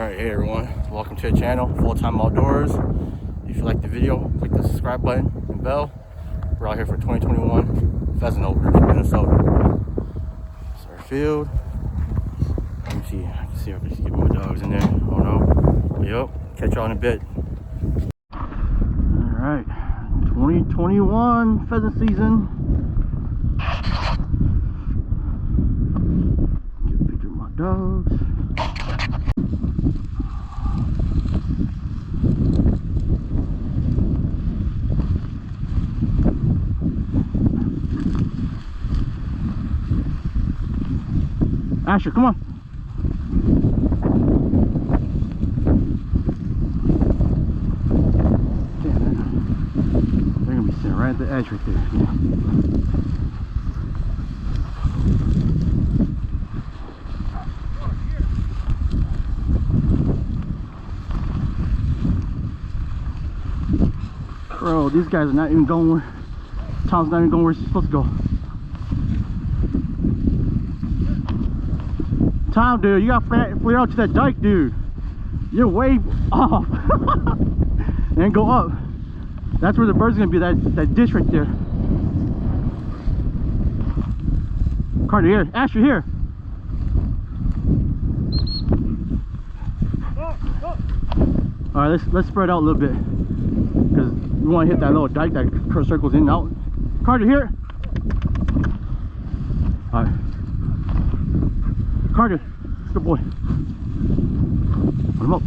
Alright, hey everyone, welcome to the channel, Full Time Outdoors. If you like the video, click the subscribe button and bell. We're out here for 2021 pheasant openers in Minnesota. It's our field. Let me see, I can see if I can get my dogs in there. Oh no. Yep, catch y'all in a bit. Alright, 2021 pheasant season. Get a picture of my dogs. Asher, come on. Damn, they're gonna be sitting right at the edge right there. Bro, these guys are not even going where Tom's not even going where he's supposed to go. Tom, dude, you got to flare out to that dike, dude. You're way off. And go up. That's where the bird's gonna be, that ditch right there. Carter, here. Asher, here. Alright, let's spread out a little bit. Because we want to hit that little dike that circles in and out. Carter, here. Alright. Carter, good boy. Put him up.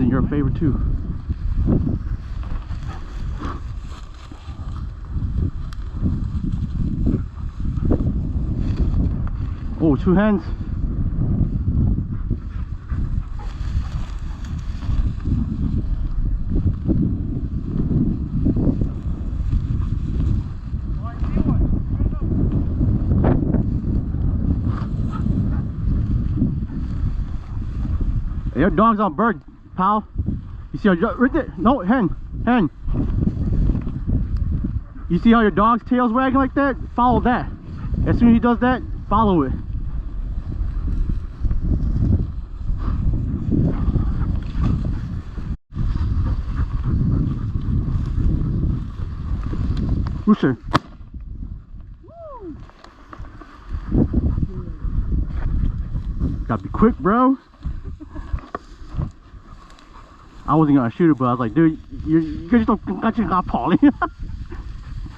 Your favor too. Oh, two hens. Hey, your dog's on bird, pal. You see how right there? No, hen. You see how your dog's tail's wagging like that? Follow that. As soon as he does that, follow it. Rooster. Gotta be quick, bro. I wasn't gonna shoot it, but I was like, dude, you just don't got your Polly.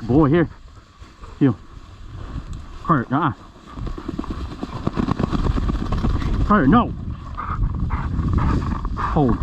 Boy, here. Heel. Carter, Carter, no. Hold.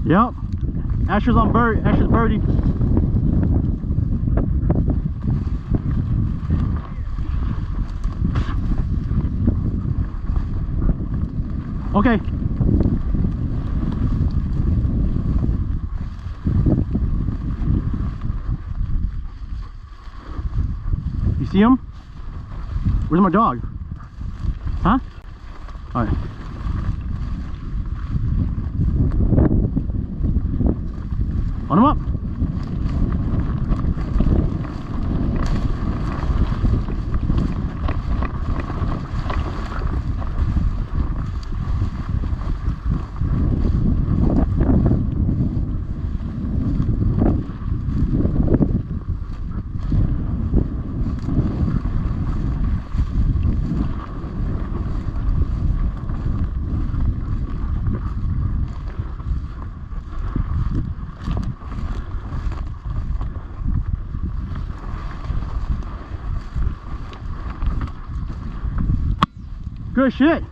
Yep. Asher's on bird. Asher's birdie. Okay. You see him? Where's my dog? Huh? All right. On him up. Good shit.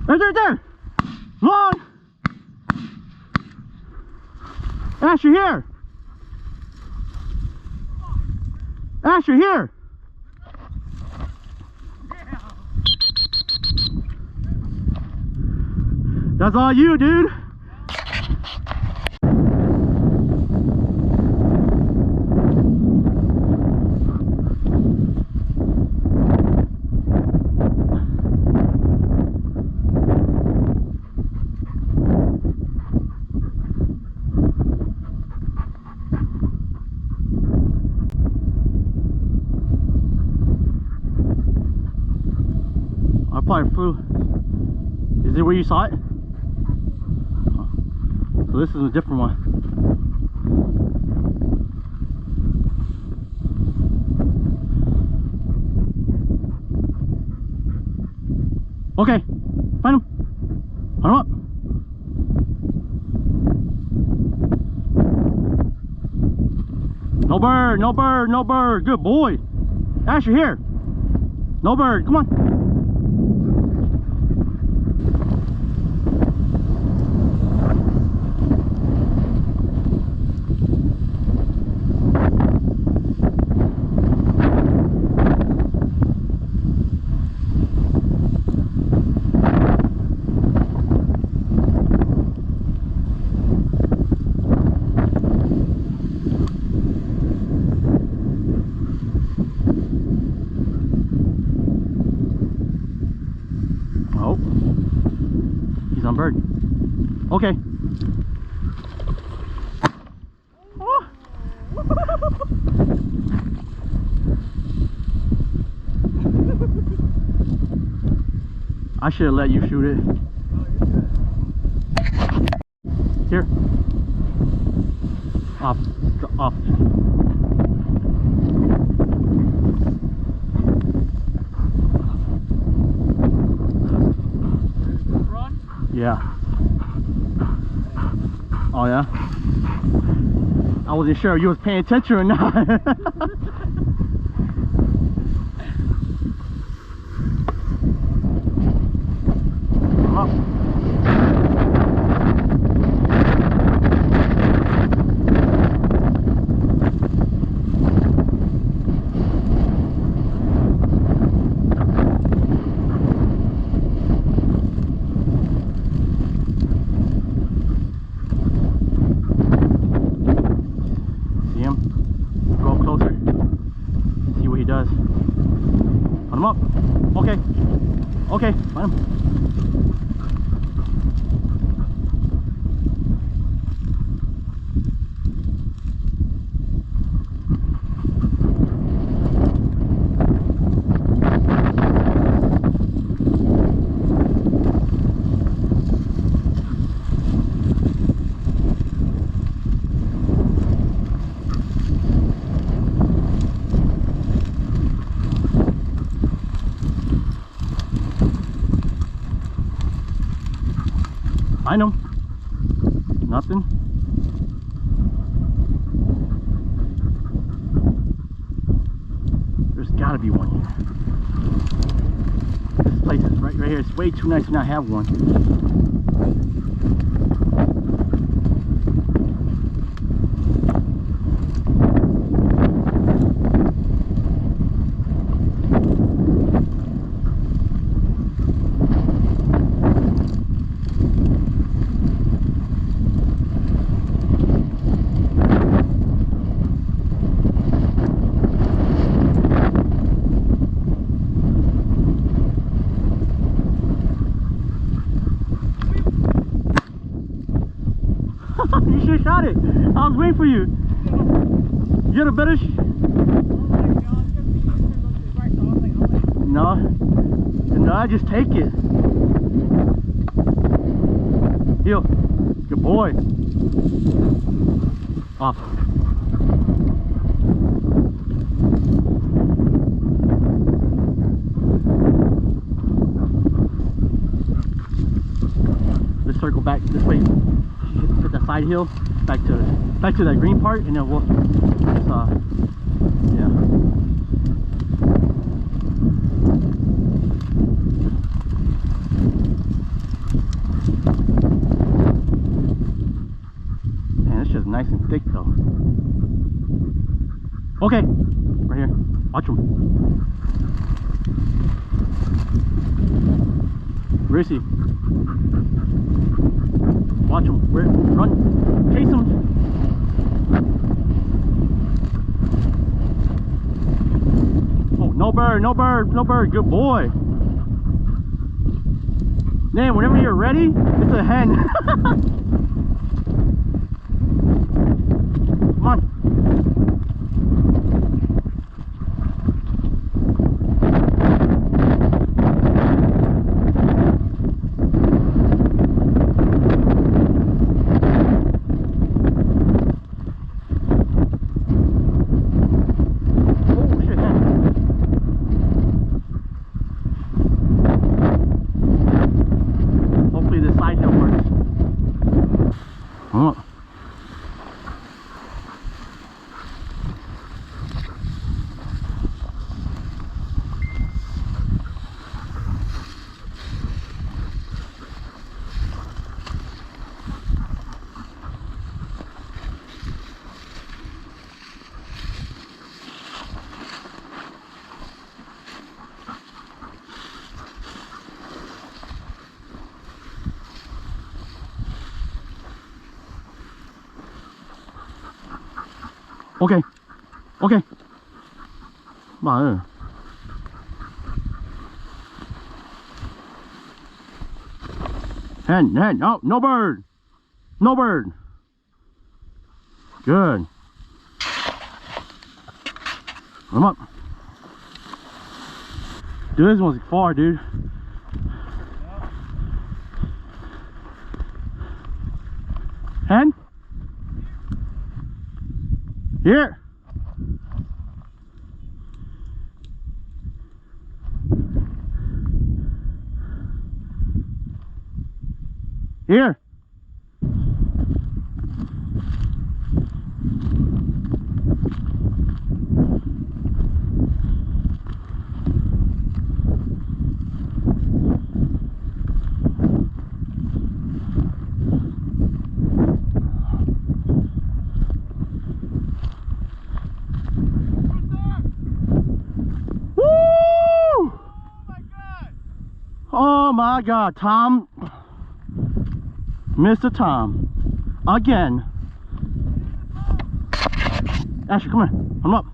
Right there, there. Long. Asher, here. Asher, here. That's all you, dude. I probably flew. Is it where you saw it? So this is a different one. Okay, find him. Find him up. No bird, no bird, no bird. Good boy. Asher, here. No bird, come on. He's on bird. Okay. Oh. I should have let you shoot it. Here. Off. Off. Yeah. Oh yeah? I wasn't sure if you was paying attention or not. Come up. Does. Put him up. Okay. Okay, find him. Find him. Nothing. There's gotta be one here. This place is right here. It's way too nice to not have one. You should have shot it. I was waiting for you. You got a better No. No, I just take it. Heel. Good boy. Off. Let's circle back this way. Hit the side hill, back to that green part, and then we'll just, yeah. Okay, right here. Watch him. Where is he? Watch him. Where? Run. Chase him. Oh, no bird, no bird, no bird. Good boy. Man, whenever you're ready, it's a hen. Come on. Okay. Okay. Come on. Hen, hen. Oh, no bird. No bird. Good. Come up. Dude, this one's far, dude. Hen? Here. Here. Oh my God, Tom, Mr. Tom, again. Asher, come here, come up.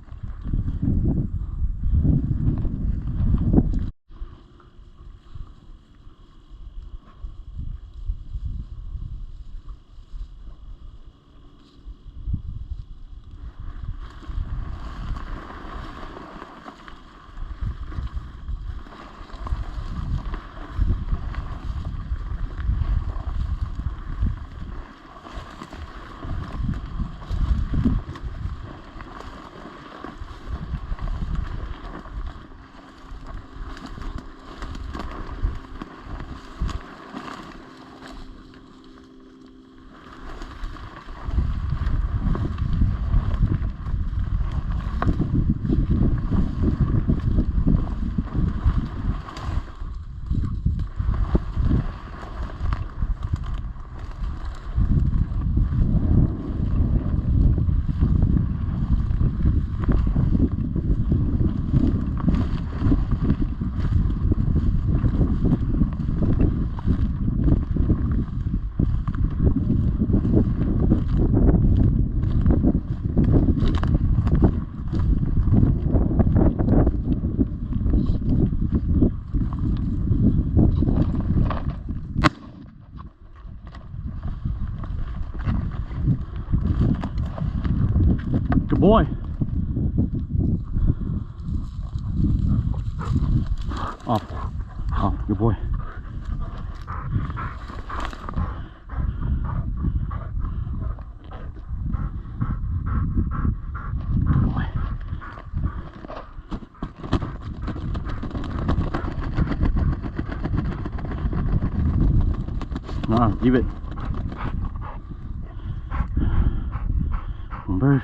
Good boy. Off. Off. Good boy. Good boy. Leave it. One bird.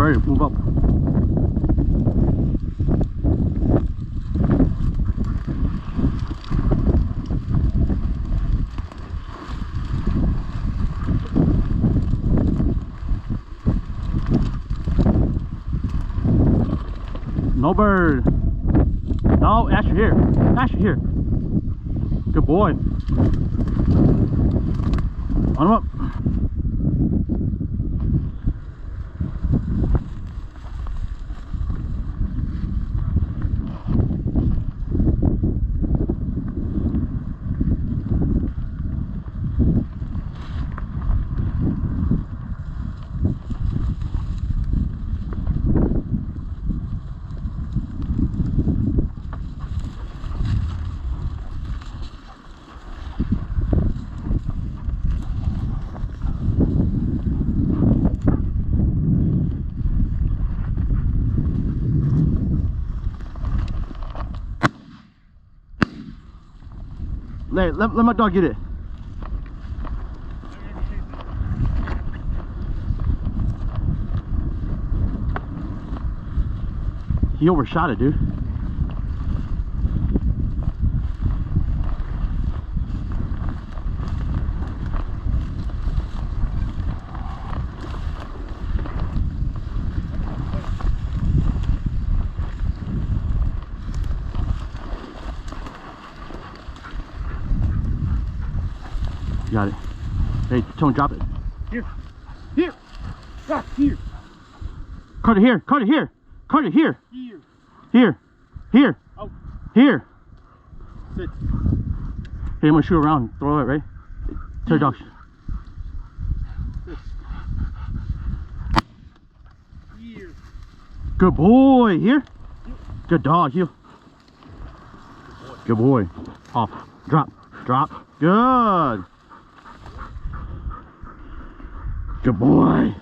bird, move up. No bird. No, Asher here. Asher here. Good boy. On him up. Let my dog get it. He overshot it, dude. Got it. Hey, Tone, drop it. Here. Here. Ah, here. Carter, here. Carter, here. Carter, here. Here. Here. Here. Oh. Here. Sit. Hey, I'm gonna shoot around. Throw it, right? Tell your dog. Here. Good boy. Here. Good dog. Here. Good boy. Off. Drop. Drop. Good. Good boy.